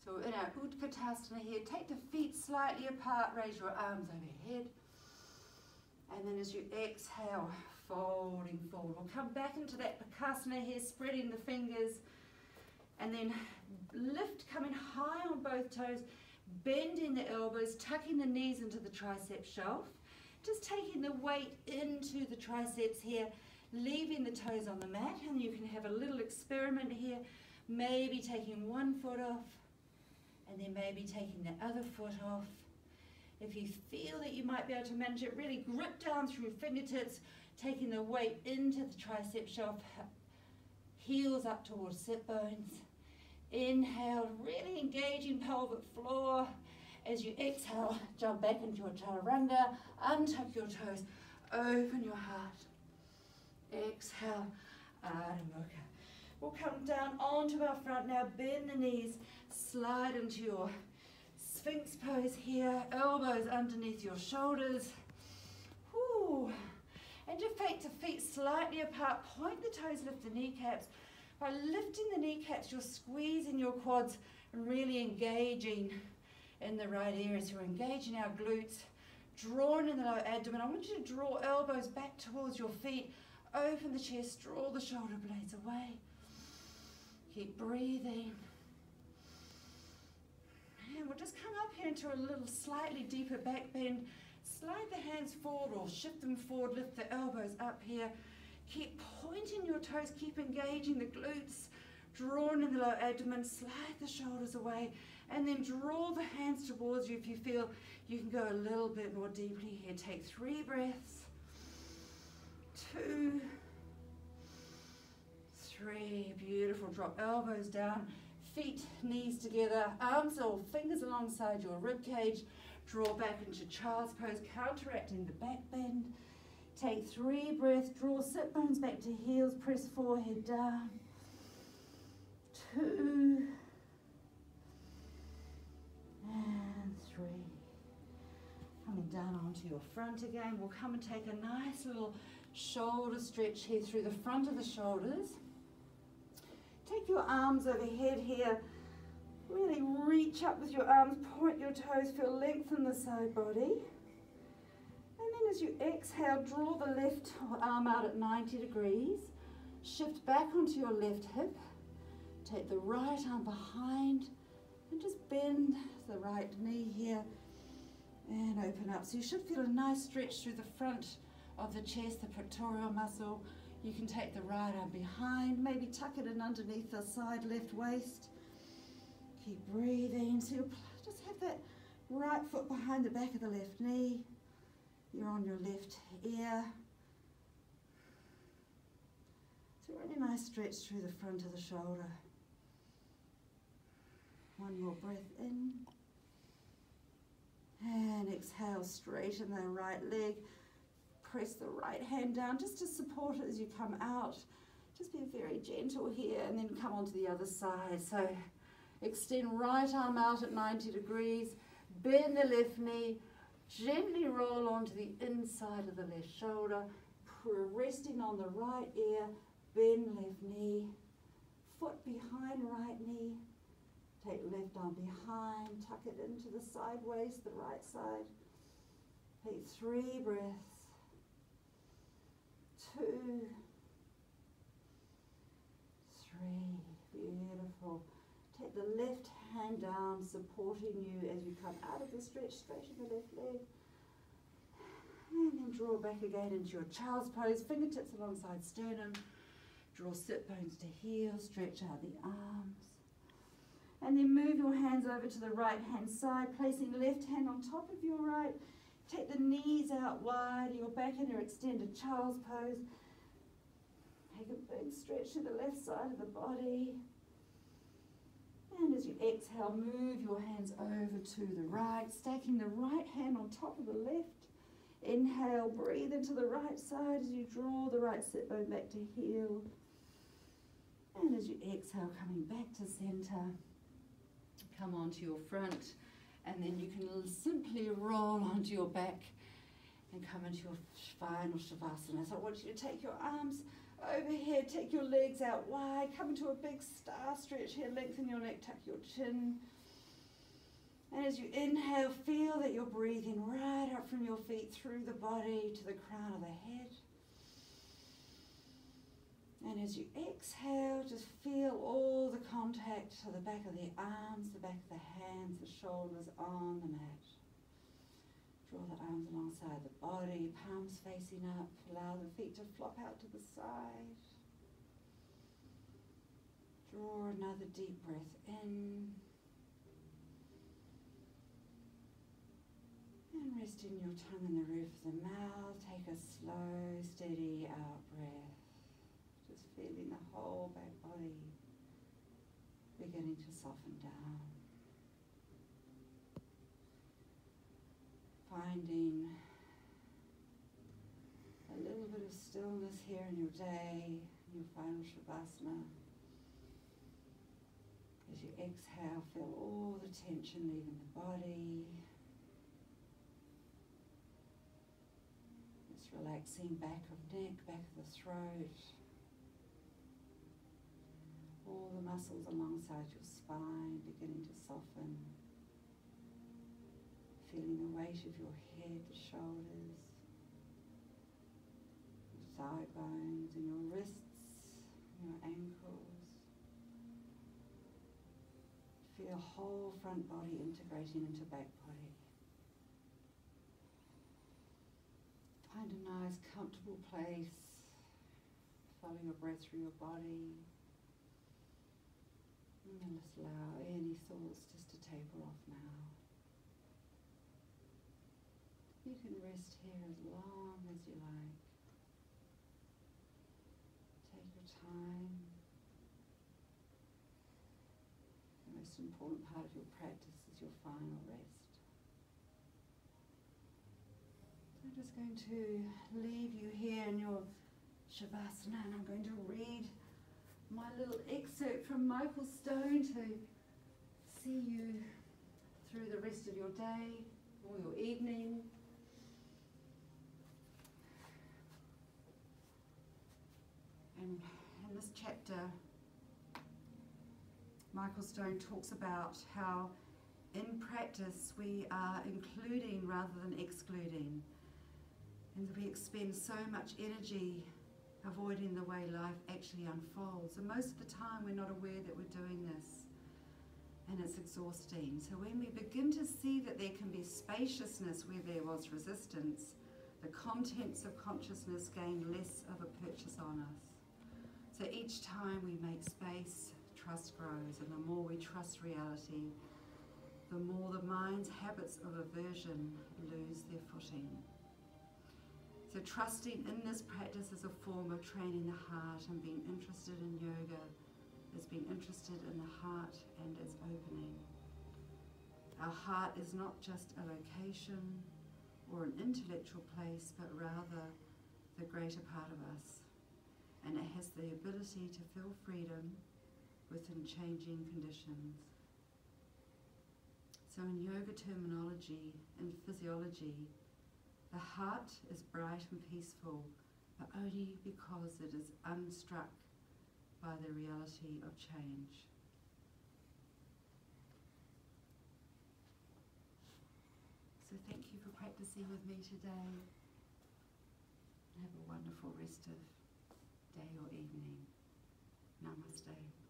So in our Utkatasana here, take the feet slightly apart, raise your arms overhead. And then as you exhale, folding forward. We'll come back into that Bakasana here, spreading the fingers. And then lift, coming high on both toes, bending the elbows, tucking the knees into the tricep shelf. Just taking the weight into the triceps here, leaving the toes on the mat. And you can have a little experiment here, maybe taking one foot off, and then maybe taking the other foot off. If you feel that you might be able to manage it, really grip down through fingertips, taking the weight into the tricep shelf, heels up towards sit bones. Inhale, really engaging pelvic floor. As you exhale, jump back into your chaturanga, untuck your toes, open your heart. Exhale, Adho Mukha. We'll come down onto our front now, bend the knees, slide into your Sphinx pose here, elbows underneath your shoulders. Whew. And just take the feet slightly apart, point the toes, lift the kneecaps. By lifting the kneecaps, you're squeezing your quads and really engaging in the right areas. So we're engaging our glutes, drawing in the lower abdomen. I want you to draw elbows back towards your feet, open the chest, draw the shoulder blades away. Keep breathing. And we'll just come up here into a little slightly deeper back bend. Slide the hands forward or shift them forward, lift the elbows up here. Keep pointing your toes, keep engaging the glutes, drawing in the lower abdomen, slide the shoulders away, and then draw the hands towards you if you feel you can go a little bit more deeply here. Take 3 breaths, 2, 3, beautiful. Drop elbows down, feet, knees together, arms or fingers alongside your rib cage. Draw back into child's pose, counteracting the back bend. Take 3 breaths, draw sit bones back to heels, press forehead down. 2, and 3. Coming down onto your front again. We'll come and take a nice little shoulder stretch here through the front of the shoulders. Take your arms overhead here. Really reach up with your arms, point your toes, feel length in the side body. And then as you exhale, draw the left arm out at 90 degrees. Shift back onto your left hip. Take the right arm behind and just bend the right knee here and open up. So you should feel a nice stretch through the front of the chest, the pectoral muscle. You can take the right arm behind, maybe tuck it in underneath the side left waist. Keep breathing. So you'll just have that right foot behind the back of the left knee. You're on your left ear. So really nice stretch through the front of the shoulder. One more breath in. And exhale, straighten the right leg. Press the right hand down just to support it as you come out. Just be very gentle here and then come onto the other side. So extend right arm out at 90 degrees. Bend the left knee. Gently roll onto the inside of the left shoulder. Resting on the right ear. Bend left knee. Foot behind right knee. Take left arm behind. Tuck it into the side waist, the right side. Take 3 breaths. 2, 3, beautiful. Take the left hand down, supporting you as you come out of the stretch, straighten the left leg. And then draw back again into your child's pose, fingertips alongside sternum. Draw sit bones to heel, stretch out the arms. And then move your hands over to the right hand side, placing left hand on top of your right. Take the knees out wide, you're back in your extended child's pose. Take a big stretch to the left side of the body. And as you exhale, move your hands over to the right, stacking the right hand on top of the left. Inhale, breathe into the right side as you draw the right sit bone back to heel. And as you exhale, coming back to center, come onto your front. And then you can simply roll onto your back and come into your final Shavasana. So I want you to take your arms overhead, take your legs out wide, come into a big star stretch here, lengthen your neck, tuck your chin. And as you inhale, feel that you're breathing right up from your feet through the body to the crown of the head. And as you exhale, just feel all the contact to the back of the arms, the back of the hands, the shoulders on the mat. Draw the arms alongside the body, palms facing up. Allow the feet to flop out to the side. Draw another deep breath in. And resting your tongue in the roof of the mouth, take a slow, steady out breath. Just feeling the whole back body beginning to soften down. Finding a little bit of stillness here in your day, in your final Shavasana. As you exhale, feel all the tension leaving the body. Just relaxing back of neck, back of the throat. All the muscles alongside your spine beginning to soften. Feeling the weight of your head, the shoulders, your thigh bones, and your wrists, your ankles. Feel whole front body integrating into back body. Find a nice, comfortable place. Follow your breath through your body. And then just allow any thoughts just to taper off now. You can rest here as long as you like. Take your time. The most important part of your practice is your final rest. So I'm just going to leave you here in your Shavasana, and I'm going to read my little excerpt from Michael Stone to see you through the rest of your day or your evening. And in this chapter, Michael Stone talks about how in practice we are including rather than excluding. And we expend so much energy avoiding the way life actually unfolds. And most of the time we're not aware that we're doing this. And it's exhausting. So when we begin to see that there can be spaciousness where there was resistance, the contents of consciousness gain less of a purchase on us. So each time we make space, trust grows, and the more we trust reality, the more the mind's habits of aversion lose their footing. So trusting in this practice is a form of training the heart, and being interested in yoga is being interested in the heart and its opening. Our heart is not just a location or an intellectual place, but rather the greater part of us. And it has the ability to feel freedom within changing conditions. So in yoga terminology and physiology, the heart is bright and peaceful, but only because it is unstruck by the reality of change. So thank you for practicing with me today. Have a wonderful rest of day or evening. Namaste.